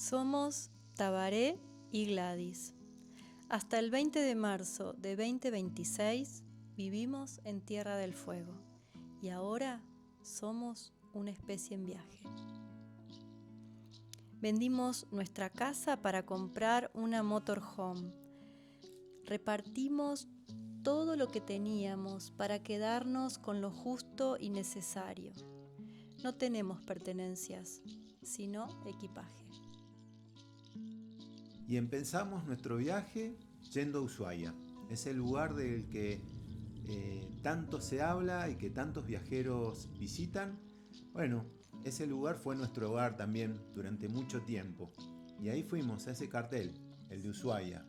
Somos Tabaré y Gladys. Hasta el 20 de marzo de 2026 vivimos en Tierra del Fuego y ahora somos una especie en viaje. Vendimos nuestra casa para comprar una motorhome. Repartimos todo lo que teníamos para quedarnos con lo justo y necesario. No tenemos pertenencias, sino equipaje. Y empezamos nuestro viaje yendo a Ushuaia, ese lugar del que tanto se habla y que tantos viajeros visitan. Bueno, ese lugar fue nuestro hogar también durante mucho tiempo. Y ahí fuimos a ese cartel, el de Ushuaia.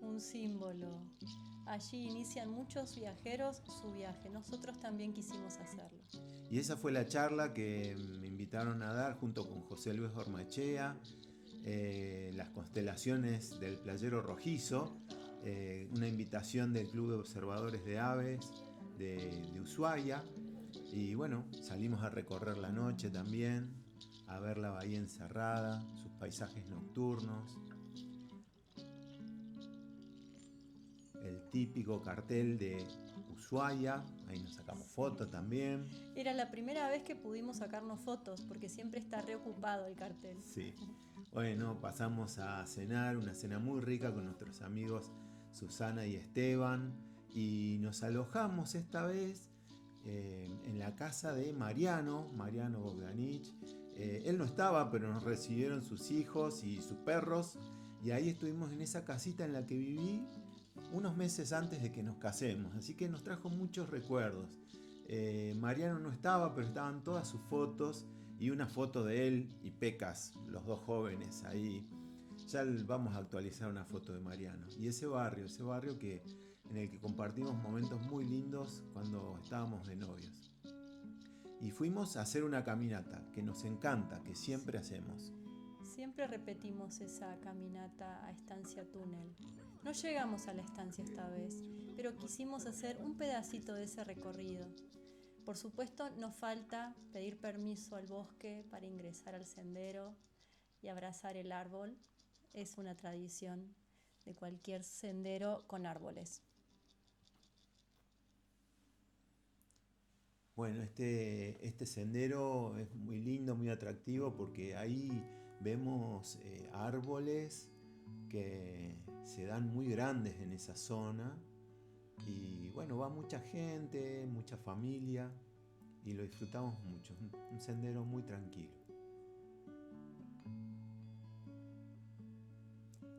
Un símbolo. Allí inician muchos viajeros su viaje. Nosotros también quisimos hacerlo. Y esa fue la charla que me invitaron a dar junto con José Luis Ormachea, las constelaciones del Playero Rojizo, una invitación del Club de Observadores de Aves de Ushuaia. Y bueno, salimos a recorrer la noche también, a ver la bahía encerrada, sus paisajes nocturnos, el típico cartel de Ushuaia, ahí nos sacamos fotos también. Era la primera vez que pudimos sacarnos fotos porque siempre está reocupado el cartel. Sí. Bueno, pasamos a cenar, una cena muy rica con nuestros amigos Susana y Esteban, y nos alojamos esta vez en la casa de Mariano Bogdanich. Él no estaba, pero nos recibieron sus hijos y sus perros, y ahí estuvimos en esa casita en la que viví unos meses antes de que nos casemos, así que nos trajo muchos recuerdos. Mariano no estaba, pero estaban todas sus fotos y una foto de él y Pecas, los dos jóvenes ahí. Ya vamos a actualizar una foto de Mariano. Y ese barrio en el que compartimos momentos muy lindos cuando estábamos de novios. Y fuimos a hacer una caminata que nos encanta, que siempre hacemos. Siempre repetimos esa caminata a Estancia Túnel. No llegamos a la estancia esta vez, pero quisimos hacer un pedacito de ese recorrido. Por supuesto, nos falta pedir permiso al bosque para ingresar al sendero y abrazar el árbol. Es una tradición de cualquier sendero con árboles. Bueno, este sendero es muy lindo, muy atractivo, porque ahí vemos árboles que se dan muy grandes en esa zona. Y bueno, va mucha gente, mucha familia, y lo disfrutamos mucho. Un sendero muy tranquilo.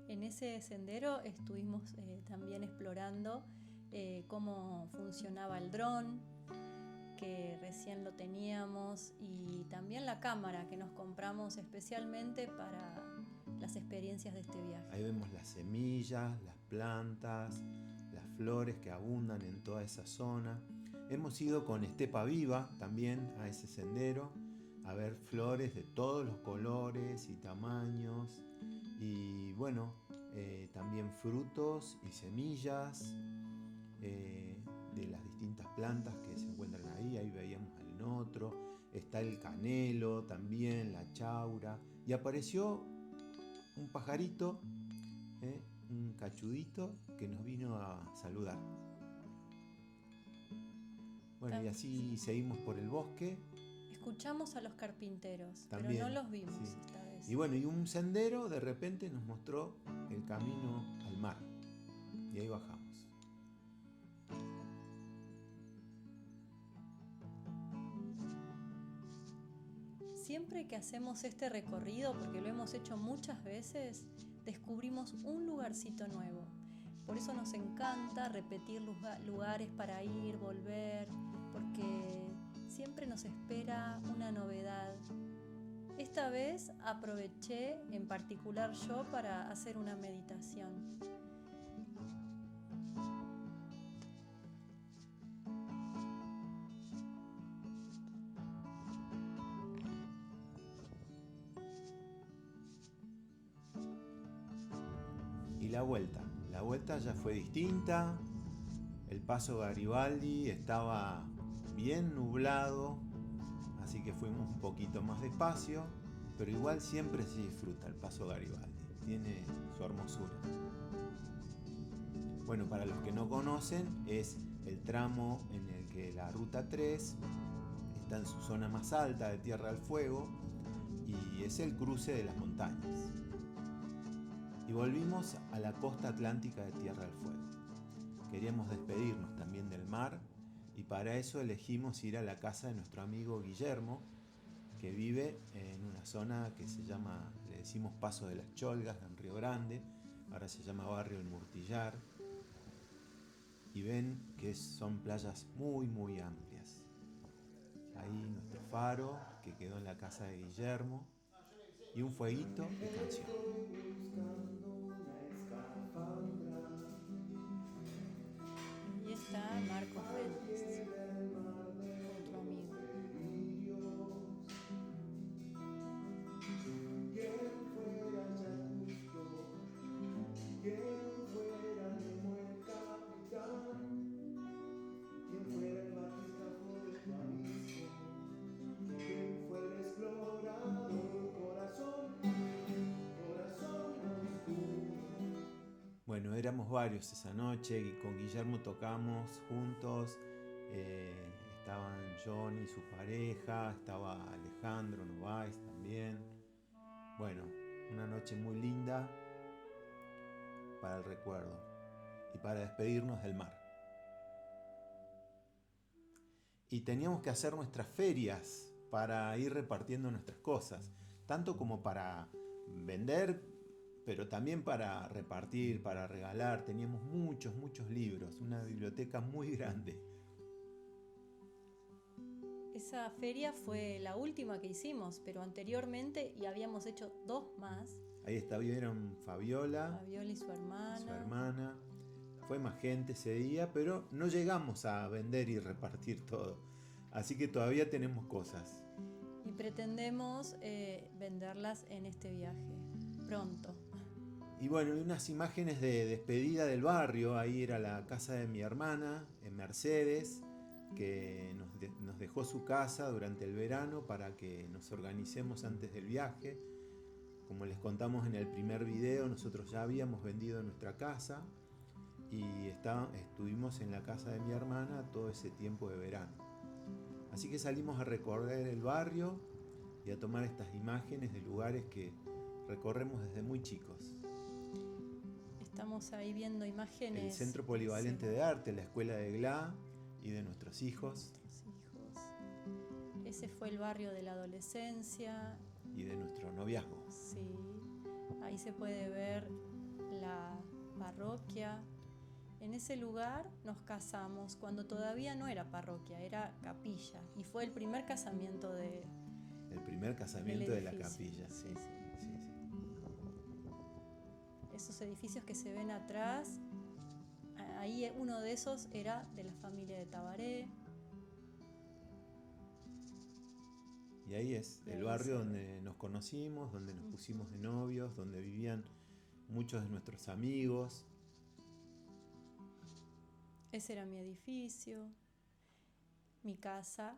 En ese sendero estuvimos también explorando cómo funcionaba el dron, que recién lo teníamos, y también la cámara que nos compramos especialmente para las experiencias de este viaje. Ahí vemos las semillas, las plantas, las flores que abundan en toda esa zona. Hemos ido con Estepa Viva también a ese sendero a ver flores de todos los colores y tamaños, y bueno, también frutos y semillas de las distintas plantas que se encuentran ahí. Ahí veíamos el notro, está el canelo también, la chaura, y apareció un pajarito, un cachudito que nos vino a saludar. Bueno, y así seguimos por el bosque. Escuchamos a los carpinteros, También, pero no los vimos sí. esta vez. Y bueno, y un sendero de repente nos mostró el camino al mar. Y ahí bajamos. Siempre que hacemos este recorrido, porque lo hemos hecho muchas veces, descubrimos un lugarcito nuevo. Por eso nos encanta repetir lugares para ir, volver, porque siempre nos espera una novedad. Esta vez aproveché en particular yo para hacer una meditación. Y la vuelta ya fue distinta. El paso Garibaldi estaba bien nublado, así que fuimos un poquito más despacio. pero igual siempre se disfruta el Paso Garibaldi, tiene su hermosura. Bueno, para los que no conocen, es el tramo en el que la Ruta 3 está en su zona más alta de Tierra del Fuego y es el cruce de las montañas. Y volvimos a la costa atlántica de Tierra del Fuego. Queríamos despedirnos también del mar y para eso elegimos ir a la casa de nuestro amigo Guillermo, que vive en una zona que se llama, le decimos Paso de las Cholgas, en Río Grande, ahora se llama Barrio El Murtillar, y ven que son playas muy muy amplias. Ahí nuestro faro que quedó en la casa de Guillermo y un fueguito de canción. Y está Marcos Méndez, otro amigo. Bueno, éramos varios esa noche y con Guillermo tocamos juntos. Estaban Johnny, su pareja, estaba Alejandro Novaes también. Bueno, una noche muy linda para el recuerdo y para despedirnos del mar. Y teníamos que hacer nuestras ferias para ir repartiendo nuestras cosas, tanto como para vender, pero también para repartir, para regalar. Teníamos muchos libros, una biblioteca muy grande. Esa feria fue la última que hicimos, pero anteriormente y habíamos hecho 2 más. Ahí vieron Fabiola Y su hermana. Fue más gente ese día, pero no llegamos a vender y repartir todo. Así que todavía tenemos cosas. Y pretendemos venderlas en este viaje, pronto. Y bueno, unas imágenes de despedida del barrio. Ahí era la casa de mi hermana, en Mercedes, que nos dejó su casa durante el verano para que nos organicemos antes del viaje. Como les contamos en el primer video, nosotros ya habíamos vendido nuestra casa y estuvimos en la casa de mi hermana todo ese tiempo de verano. Así que salimos a recorrer el barrio y a tomar estas imágenes de lugares que recorremos desde muy chicos. Estamos ahí viendo imágenes. El Centro Polivalente de Arte, la Escuela de GLA y de nuestros hijos. Ese fue el barrio de la adolescencia. Y de nuestro noviazgo. Sí, ahí se puede ver la parroquia. En ese lugar nos casamos cuando todavía no era parroquia, era capilla. Y fue el primer casamiento de... El primer casamiento de la capilla, sí. Esos edificios que se ven atrás, ahí uno de esos era de la familia de Tabaré. Y ahí es el barrio donde nos conocimos, donde nos pusimos de novios, donde vivían muchos de nuestros amigos. Ese era mi edificio, mi casa.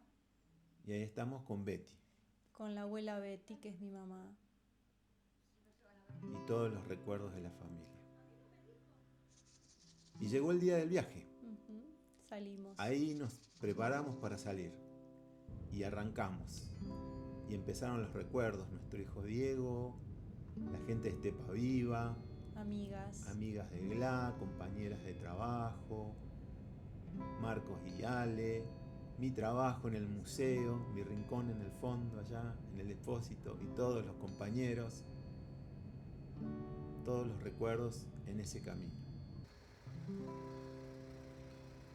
Y ahí estamos con Betty. Con la abuela Betty, que es mi mamá. Y todos los recuerdos de la familia. Y llegó el día del viaje. Salimos. Ahí nos preparamos para salir. Y arrancamos. Y empezaron los recuerdos. Nuestro hijo Diego, la gente de Estepa Viva. Amigas de GLA, compañeras de trabajo. Marcos y Ale. Mi trabajo en el museo, mi rincón en el fondo allá, en el depósito. Y todos los compañeros. Todos los recuerdos en ese camino.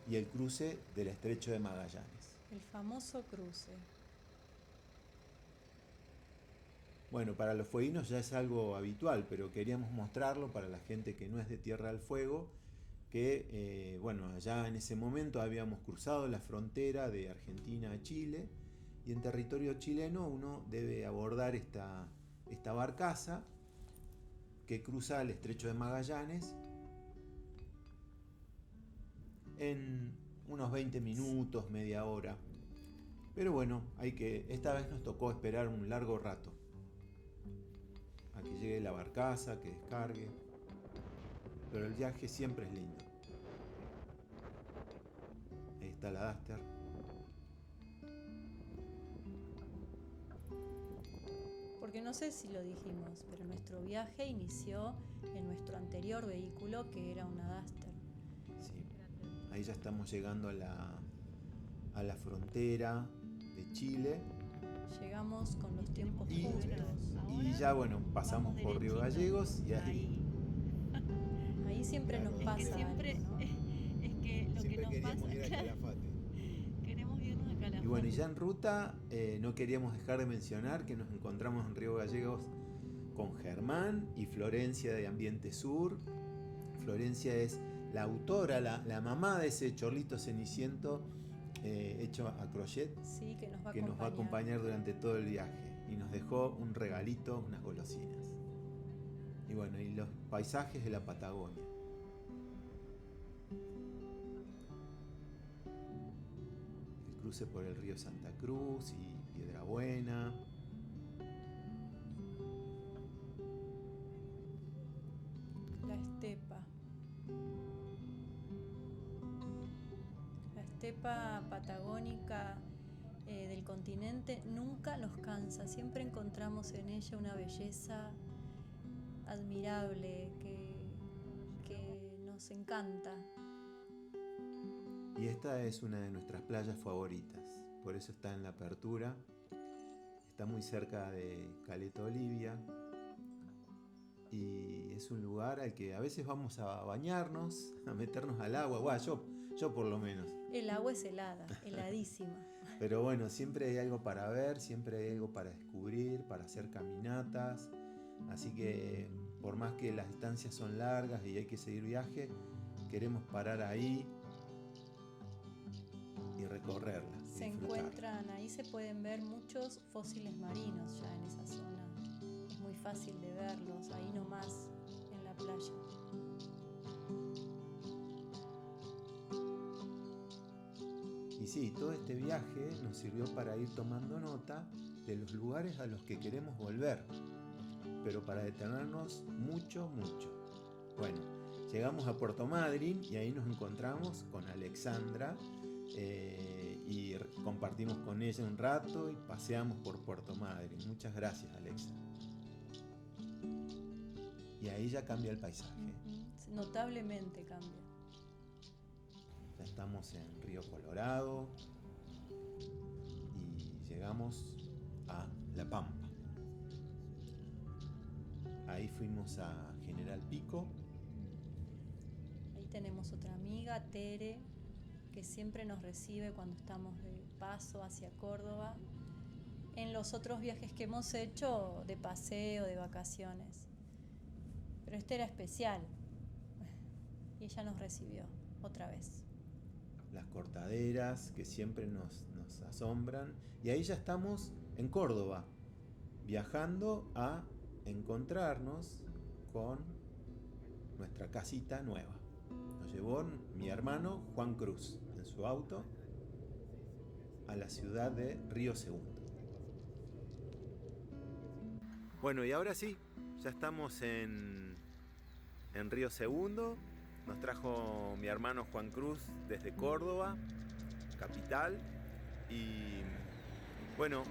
Y el cruce del Estrecho de Magallanes. El famoso cruce. Bueno, para los fueguinos ya es algo habitual, pero queríamos mostrarlo para la gente que no es de Tierra del Fuego, que allá en ese momento habíamos cruzado la frontera de Argentina a Chile, y en territorio chileno uno debe abordar esta barcaza que cruza el Estrecho de Magallanes en unos 20 minutos, media hora. Pero bueno, esta vez nos tocó esperar un largo rato. a que llegue la barcaza, que descargue. Pero el viaje siempre es lindo. Ahí está la Duster. Porque no sé si lo dijimos, pero nuestro viaje inició en nuestro anterior vehículo, que era una Duster. Sí. Ahí ya estamos llegando a la frontera de Chile. Llegamos con los tiempos Y justos. ya bueno, pasamos por Río Gallegos y Ahí siempre Claro. nos pasa siempre, algo, ¿no? es que lo siempre que nos queríamos pasa, ir a Calafate. queremos irnos a Calafate. Y bueno, y ya en ruta no queríamos dejar de mencionar que nos encontramos en Río Gallegos con Germán y Florencia de Ambiente Sur. Florencia es la autora, la mamá de ese chorlito ceniciento hecho a crochet, Sí, que nos va a acompañar durante todo el viaje. Y nos dejó un regalito, unas golosinas. Y bueno, y los paisajes de la Patagonia. El cruce por el río Santa Cruz y Piedrabuena. La estepa. La estepa patagónica del continente nunca nos cansa. Siempre encontramos en ella una belleza admirable que nos encanta. Y esta es una de nuestras playas favoritas. Por eso está en la apertura. Está muy cerca de Caleta Olivia. Y es un lugar al que a veces vamos a bañarnos, a meternos al agua. Bueno, yo por lo menos. El agua es helada, heladísima. Pero bueno, siempre hay algo para ver, siempre hay algo para descubrir, para hacer caminatas. Así que por más que las distancias son largas y hay que seguir viaje, queremos parar ahí y recorrerla. Y Se disfrutar. encuentran, ahí se pueden ver muchos fósiles marinos ya en esa zona. Es muy fácil de verlos, ahí nomás, en la playa. Y sí, todo este viaje nos sirvió para ir tomando nota de los lugares a los que queremos volver, pero para detenernos mucho. Bueno, llegamos a Puerto Madryn y ahí nos encontramos con Alexandra y compartimos con ella un rato y paseamos por Puerto Madryn. Muchas gracias, Alexa. Y ahí ya cambia el paisaje. Notablemente cambia. Ya estamos en Río Colorado y llegamos a La Pampa. Ahí fuimos a General Pico. Ahí tenemos otra amiga, Tere, que siempre nos recibe cuando estamos de paso hacia Córdoba, en los otros viajes que hemos hecho de paseo, de vacaciones. Pero este era especial y ella nos recibió otra vez. Las cortaderas que siempre nos asombran. Y ahí ya estamos en Córdoba, viajando a encontrarnos con nuestra casita nueva. Nos llevó mi hermano Juan Cruz en su auto a la ciudad de Río Segundo. Bueno, y ahora sí, ya estamos en Río Segundo. Nos trajo mi hermano Juan Cruz desde Córdoba, capital. Y bueno,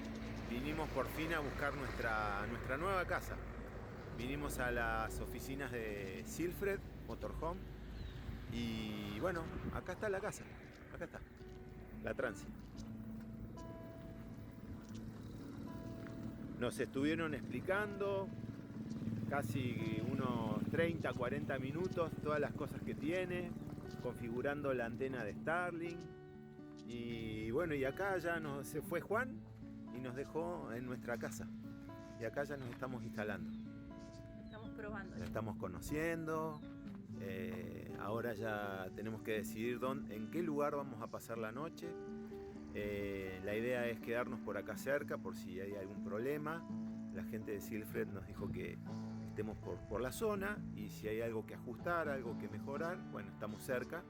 vinimos por fin a buscar nuestra nueva casa. Vinimos a las oficinas de Silfred Motorhome. Y bueno, acá está la casa. Acá está, la Transi. Nos estuvieron explicando casi unos 30, 40 minutos todas las cosas que tiene, configurando la antena de Starlink. Y bueno, y acá ya se fue Juan y nos dejó en nuestra casa. Y acá ya nos estamos instalando. Estamos probando. La estamos conociendo. Ahora ya tenemos que decidir en qué lugar vamos a pasar la noche. La idea es quedarnos por acá cerca por si hay algún problema. La gente de Silfred nos dijo que estemos por la zona y si hay algo que ajustar, algo que mejorar, bueno, estamos cerca.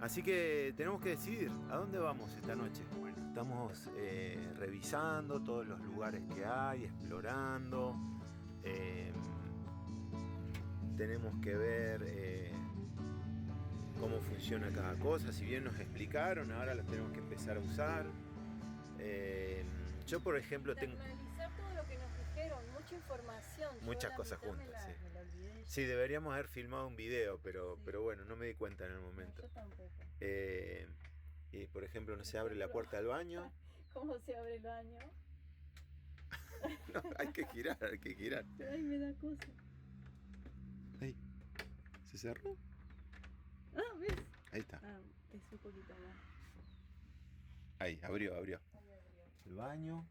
Así que tenemos que decidir a dónde vamos esta noche. Bueno, estamos revisando todos los lugares que hay, explorando. tenemos que ver cómo funciona cada cosa. Si bien nos explicaron, ahora lo tenemos que empezar a usar. Yo, por ejemplo, tengo Analizar todo lo que nos dijeron, mucha información. Yo muchas la cosas mitad juntas. Sí. me la olvidé ya. Sí, deberíamos haber filmado un video, pero Sí. bueno, no me di cuenta en el No, momento. yo tampoco. Y por ejemplo, no se abre la puerta del baño. ¿Cómo se abre el baño? No, hay que girar, hay que girar. Ay, me da cosa. Ahí. ¿Se cerró? Ah, ¿ves? Ahí está. Ah, es un poquito más. Ahí, abrió. Ahí abrió. El baño.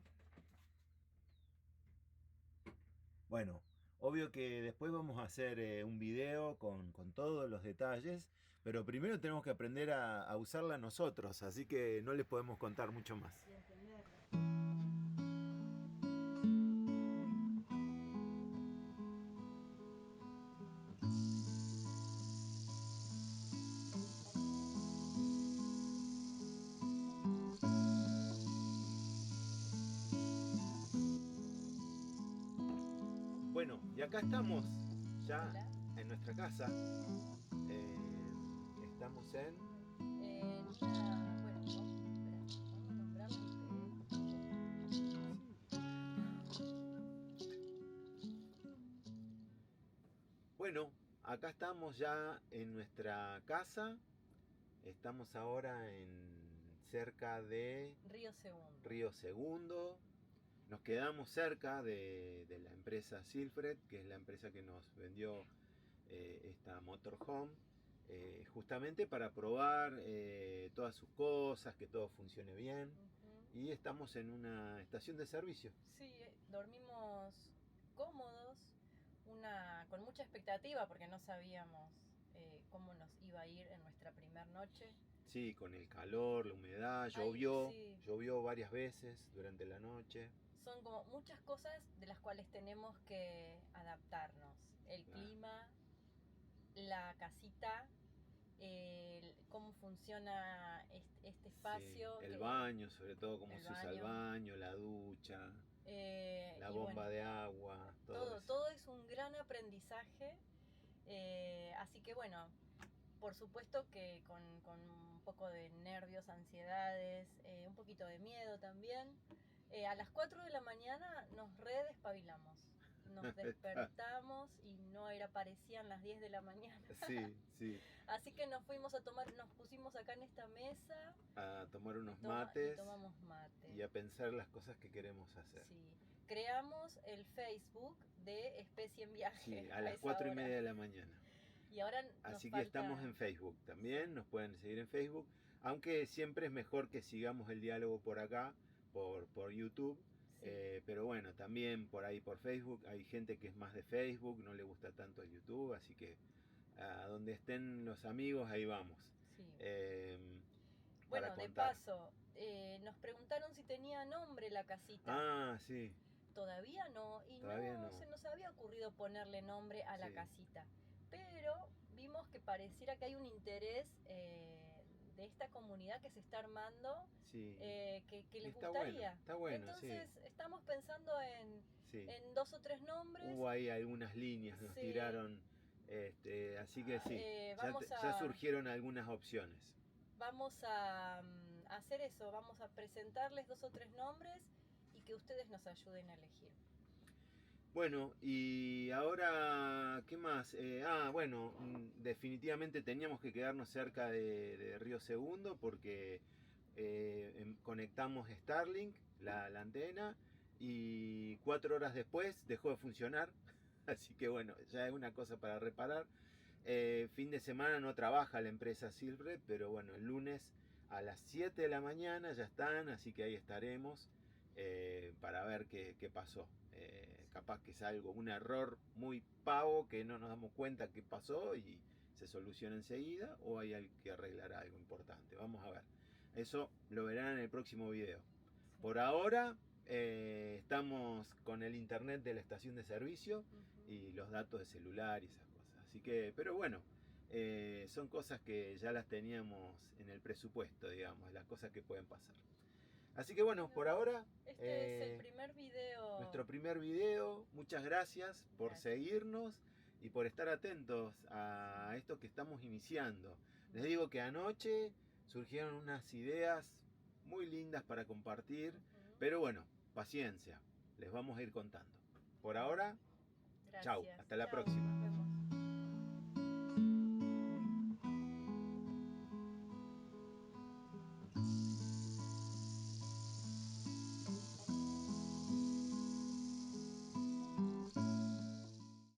Bueno, obvio que después vamos a hacer un video con todos los detalles, pero primero tenemos que aprender a usarla nosotros, así que no les podemos contar mucho más. Y entenderlo. Bueno, y acá estamos ya Hola. en nuestra casa. Estamos en... Bueno, vamos a nombrarla Bueno, acá estamos ya en nuestra casa. Estamos ahora en cerca de Río Segundo. Río Segundo. Nos quedamos cerca de la empresa Silfred, que es la empresa que nos vendió esta motorhome, justamente para probar todas sus cosas, que todo funcione bien. Y estamos en una estación de servicio. Sí, dormimos cómodos, con mucha expectativa porque no sabíamos cómo nos iba a ir en nuestra primera noche. Sí, con el calor, la humedad, Ay, llovió, sí. llovió varias veces durante la noche. Son como muchas cosas de las cuales tenemos que adaptarnos. El Claro. clima, la casita, cómo funciona este espacio. Sí, el que, baño, sobre todo cómo el se usa el baño. baño, la ducha, la y bomba bueno, de agua, todo eso. todo es un gran aprendizaje. Así que bueno, por supuesto que con un poco de nervios, ansiedades, un poquito de miedo también. A las 4 de la mañana nos redespabilamos. Nos despertamos y no parecían las 10 de la mañana. Sí, sí. Así que nos pusimos acá en esta mesa. A tomar unos Y mates tomamos mate. y a pensar las cosas que queremos hacer. Sí. Creamos el Facebook de Especie en Viaje. Sí, a las 4:30 de la mañana. Y ahora Así que estamos en Facebook también, nos pueden seguir en Facebook, aunque siempre es mejor que sigamos el diálogo por acá, por YouTube. Sí. Pero bueno, también por ahí por Facebook hay gente que es más de Facebook, no le gusta tanto el YouTube, así que a donde estén los amigos, ahí vamos. Sí. Para Bueno, de contar. paso, nos preguntaron si tenía nombre la casita. Ah, sí. Todavía no, y Todavía no no. se nos había ocurrido ponerle nombre a la Sí. casita. Pero vimos que pareciera que hay un interés de esta comunidad que se está armando, Sí. que les Está gustaría. bueno, está bueno, Entonces sí. estamos pensando Sí. en 2 o 3 nombres. Hubo ahí algunas líneas, nos Sí. tiraron, así que sí, vamos ya a- surgieron algunas opciones. Vamos a hacer eso, vamos a presentarles 2 o 3 nombres y que ustedes nos ayuden a elegir. Bueno, y ahora, ¿qué más? Bueno, definitivamente teníamos que quedarnos cerca de Río Segundo porque conectamos Starlink, la antena, y 4 horas después dejó de funcionar. Así que bueno, ya es una cosa para reparar. Fin de semana no trabaja la empresa Silfred, pero bueno, el lunes a las 7 de la mañana ya están, así que ahí estaremos para ver qué pasó. Capaz que es un error muy pavo que no nos damos cuenta que pasó y se soluciona enseguida, o hay que arreglar algo importante. Vamos a ver. Eso lo verán en el próximo video. Por ahora estamos con el internet de la estación de servicio y los datos de celular y esas cosas. Así que, pero bueno, son cosas que ya las teníamos en el presupuesto, digamos, las cosas que pueden pasar. Así que bueno, por ahora Este es el primer video nuestro primer video. Muchas gracias por seguirnos y por estar atentos a esto que estamos iniciando. Les digo que anoche surgieron unas ideas muy lindas para compartir, pero bueno, paciencia, les vamos a ir contando. Por ahora, chau, hasta la próxima. Nos vemos.